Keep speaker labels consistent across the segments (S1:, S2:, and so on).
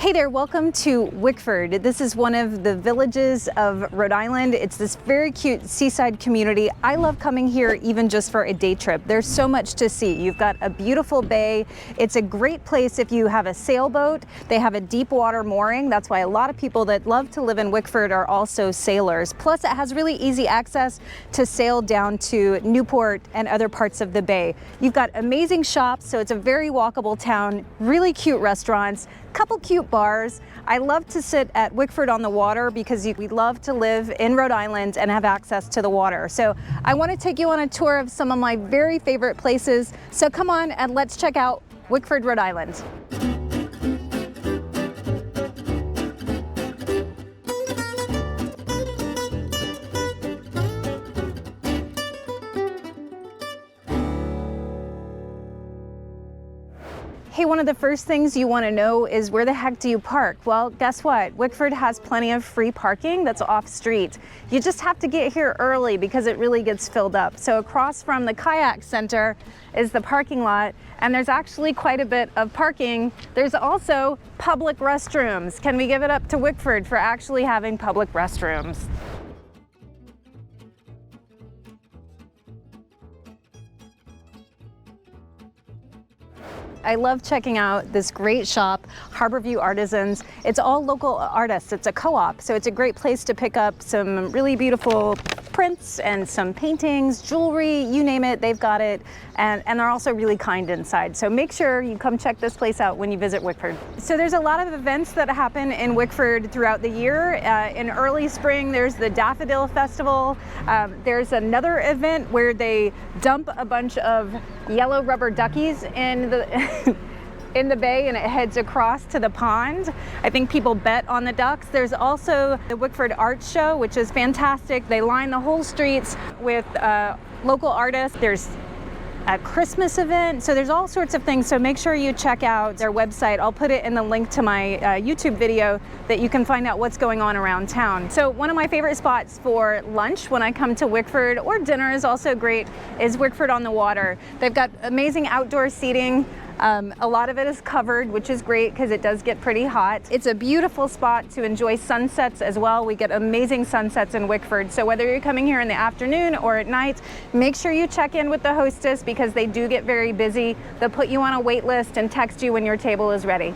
S1: Hey there, welcome to Wickford. This is one of the villages of Rhode Island. It's this very cute seaside community. I love coming here even just for a day trip. There's so much to see. You've got a beautiful bay. It's a great place if you have a sailboat. They have a deep water mooring. That's why a lot of people that love to live in Wickford are also sailors. Plus, it has really easy access to sail down to Newport and other parts of the bay. You've got amazing shops, so it's a very walkable town, really cute restaurants, couple cute bars. I love to sit at Wickford on the water because we love to live in Rhode Island and have access to the water. So I want to take you on a tour of some of my very favorite places. So come on and let's check out Wickford, Rhode Island. Hey, one of the first things you want to know is where the heck do you park? Well, guess what? Wickford has plenty of free parking that's off street. You just have to get here early because it really gets filled up. So across from the kayak center is the parking lot, and there's actually quite a bit of parking. There's also public restrooms. Can we give it up to Wickford for actually having public restrooms? I love checking out this great shop, Harborview Artisans. It's all local artists. It's a co-op, so it's a great place to pick up some really beautiful prints and some paintings, jewelry, you name it, they've got it. And they're also really kind inside. So make sure you come check this place out when you visit Wickford. So there's a lot of events that happen in Wickford throughout the year. In early spring, there's the Daffodil Festival. There's another event where they dump a bunch of yellow rubber duckies in the in the bay, and it heads across to the pond. I think people bet on the ducks. There's also the Wickford Art Show, which is fantastic. They line the whole streets with local artists. There's a Christmas event, so there's all sorts of things. So make sure you check out their website. I'll put it in the link to my YouTube video that you can find out what's going on around town. So one of my favorite spots for lunch when I come to Wickford, or dinner is also great, is Wickford on the Water. They've got amazing outdoor seating. A lot of it is covered, which is great because it does get pretty hot. It's a beautiful spot to enjoy sunsets as well. We get amazing sunsets in Wickford. So whether you're coming here in the afternoon or at night, make sure you check in with the hostess because they do get very busy. They'll put you on a wait list and text you when your table is ready.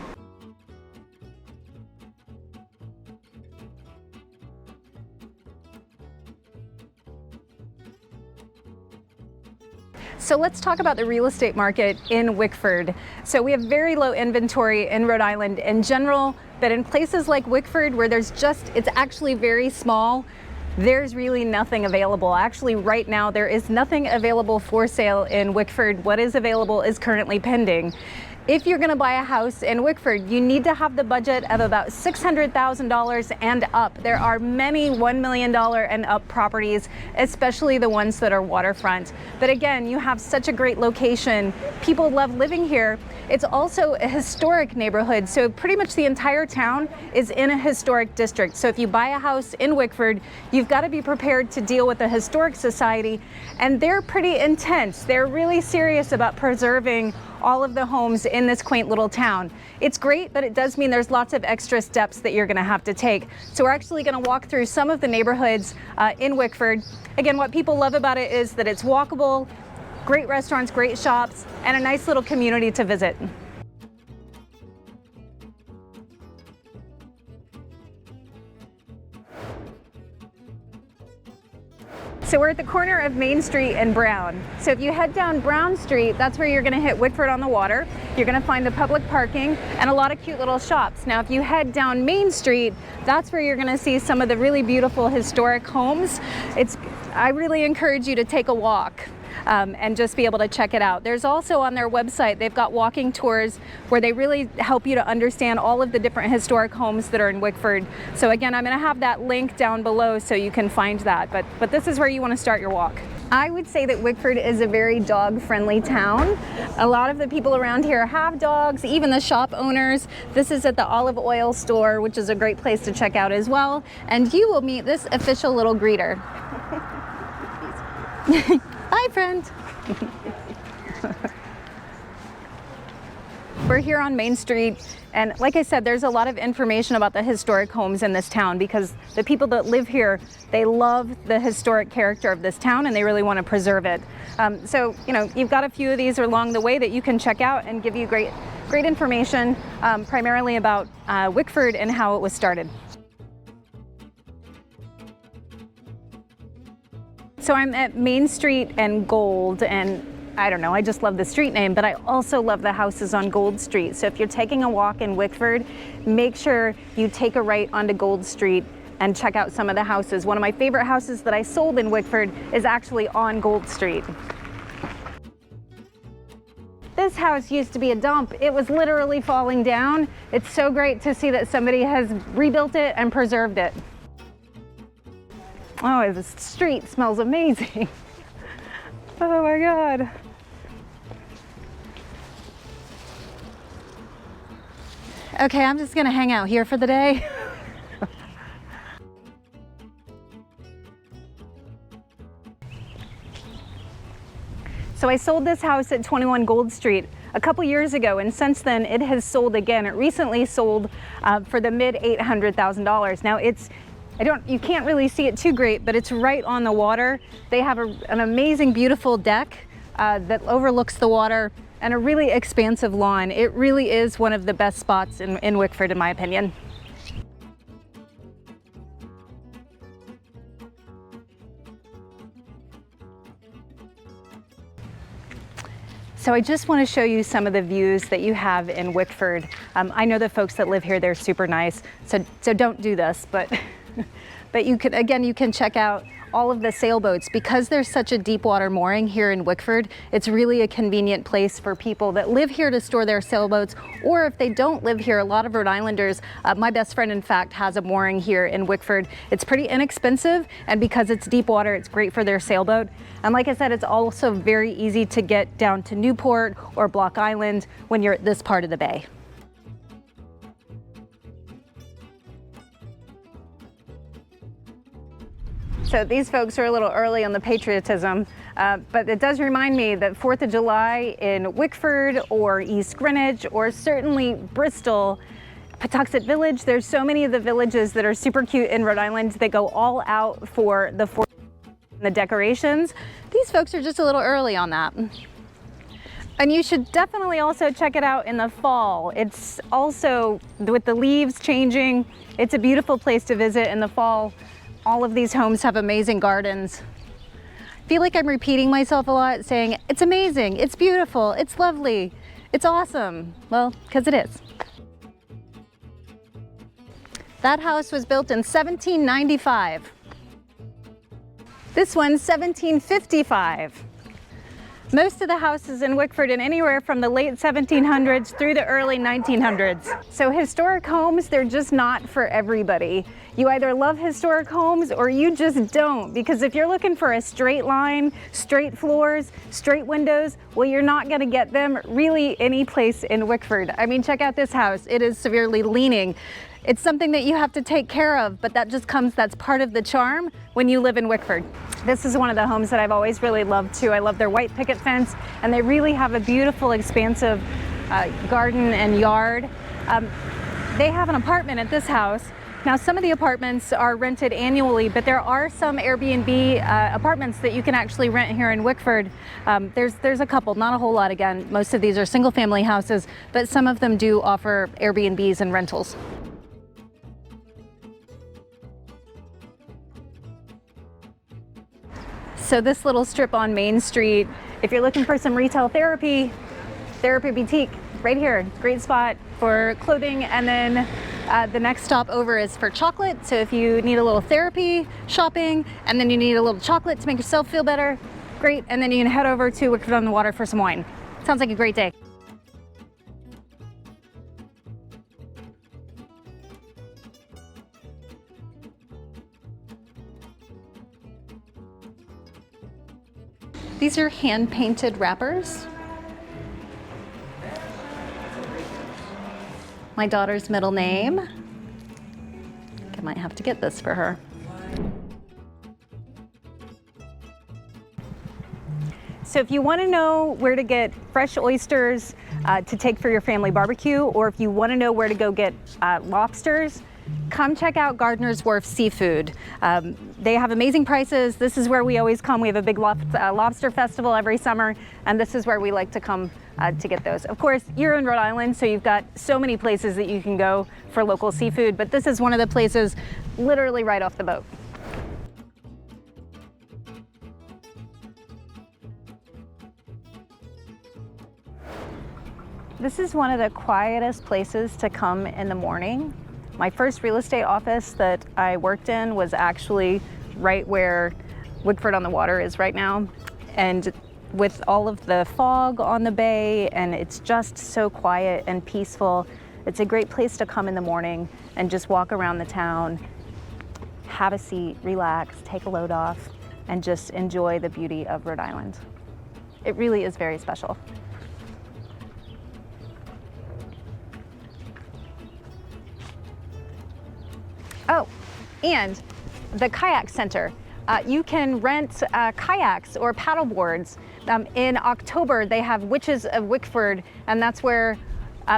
S1: So let's talk about the real estate market in Wickford. So we have very low inventory in Rhode Island in general, but in places like Wickford where it's actually very small, there's really nothing available. Actually, right now, there is nothing available for sale in Wickford. What is available is currently pending. If you're gonna buy a house in Wickford, you need to have the budget of about $600,000 and up. There are many $1 million and up properties, especially the ones that are waterfront. But again, you have such a great location. People love living here. It's also a historic neighborhood, so pretty much the entire town is in a historic district. So if you buy a house in Wickford, you've got to be prepared to deal with the Historic Society, and they're pretty intense. They're really serious about preserving all of the homes in this quaint little town. It's great, but it does mean there's lots of extra steps that you're gonna have to take. So we're actually gonna walk through some of the neighborhoods in Wickford. Again, what people love about it is that it's walkable, great restaurants, great shops, and a nice little community to visit. So we're at the corner of Main Street and Brown. So if you head down Brown Street, that's where you're gonna hit Wickford on the Water. You're gonna find the public parking and a lot of cute little shops. Now, if you head down Main Street, that's where you're gonna see some of the really beautiful historic homes. I really encourage you to take a walk. And just be able to check it out. There's also on their website, they've got walking tours where they really help you to understand all of the different historic homes that are in Wickford. So again, I'm gonna have that link down below so you can find that, but this is where you wanna start your walk. I would say that Wickford is a very dog-friendly town. A lot of the people around here have dogs, even the shop owners. This is at the olive oil store, which is a great place to check out as well. And you will meet this official little greeter. Bye, friend. We're here on Main Street, and like I said, there's a lot of information about the historic homes in this town because the people that live here, they love the historic character of this town and they really want to preserve it. So, you know, you've got a few of these along the way that you can check out and give you great information, primarily about Wickford and how it was started. So I'm at Main Street and Gold, and I don't know, I just love the street name, but I also love the houses on Gold Street. So if you're taking a walk in Wickford, make sure you take a right onto Gold Street and check out some of the houses. One of my favorite houses that I sold in Wickford is actually on Gold Street. This house used to be a dump. It was literally falling down. It's so great to see that somebody has rebuilt it and preserved it. Oh, the street smells amazing. Oh my God. Okay, I'm just gonna hang out here for the day. So I sold this house at 21 Gold Street a couple years ago, and since then it has sold again. It recently sold for the mid $800,000. Now you can't really see it too great, but it's right on the water. They have an amazing, beautiful deck that overlooks the water and a really expansive lawn. It really is one of the best spots in Wickford, in my opinion. So I just want to show you some of the views that you have in Wickford. I know the folks that live here, they're super nice, so don't do this, but you can check out all of the sailboats. Because there's such a deep water mooring here in Wickford, it's really a convenient place for people that live here to store their sailboats, or if they don't live here, a lot of Rhode Islanders, my best friend in fact has a mooring here in Wickford. It's pretty inexpensive, and because it's deep water, it's great for their sailboat. And like I said, it's also very easy to get down to Newport or Block Island when you're at this part of the bay. So these folks are a little early on the patriotism, but it does remind me that 4th of July in Wickford or East Greenwich or certainly Bristol, Patuxent Village, there's so many of the villages that are super cute in Rhode Island. They go all out for the 4th and the decorations. These folks are just a little early on that. And you should definitely also check it out in the fall. It's also, with the leaves changing, it's a beautiful place to visit in the fall. All of these homes have amazing gardens. I feel like I'm repeating myself a lot, saying it's amazing, it's beautiful, it's lovely, it's awesome. Well, because it is. That house was built in 1795. This one's 1755. Most of the houses in Wickford in anywhere from the late 1700s through the early 1900s. So historic homes, they're just not for everybody. You either love historic homes or you just don't, because if you're looking for a straight line, straight floors, straight windows, well, you're not gonna get them really any place in Wickford. I mean, check out this house. It is severely leaning. It's something that you have to take care of, but that's part of the charm when you live in Wickford. This is one of the homes that I've always really loved too. I love their white picket fence, and they really have a beautiful, expansive garden and yard. They have an apartment at this house. Now, some of the apartments are rented annually, but there are some Airbnb apartments that you can actually rent here in Wickford. There's a couple, not a whole lot again. Most of these are single family houses, but some of them do offer Airbnbs and rentals. So this little strip on Main Street, if you're looking for some retail therapy boutique, right here, great spot for clothing. And then the next stop over is for chocolate. So if you need a little therapy shopping and then you need a little chocolate to make yourself feel better, great. And then you can head over to Wickford on the Water for some wine. Sounds like a great day. These are hand-painted wrappers. My daughter's middle name. I might have to get this for her. So if you want to know where to get fresh oysters to take for your family barbecue, or if you want to know where to go get lobsters, come check out Gardner's Wharf Seafood. They have amazing prices. This is where we always come. We have a big lobster festival every summer, and this is where we like to come to get those. Of course, you're in Rhode Island, so you've got so many places that you can go for local seafood, but this is one of the places literally right off the boat. This is one of the quietest places to come in the morning. My first real estate office that I worked in was actually right where Wickford on the Water is right now. And with all of the fog on the bay, and it's just so quiet and peaceful, it's a great place to come in the morning and just walk around the town, have a seat, relax, take a load off, and just enjoy the beauty of Rhode Island. It really is very special. Oh, and the kayak center. You can rent kayaks or paddle boards. In October, they have Witches of Wickford, and that's where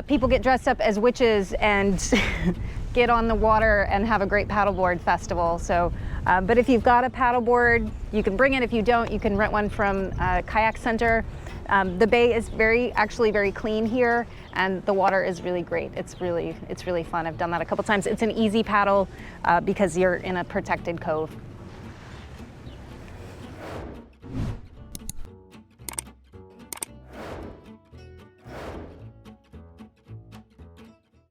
S1: people get dressed up as witches and get on the water and have a great paddleboard festival. So, but if you've got a paddleboard, you can bring it. If you don't, you can rent one from Kayak Center. The bay is actually very clean here, and the water is really great. It's really fun. I've done that a couple times. It's an easy paddle because you're in a protected cove.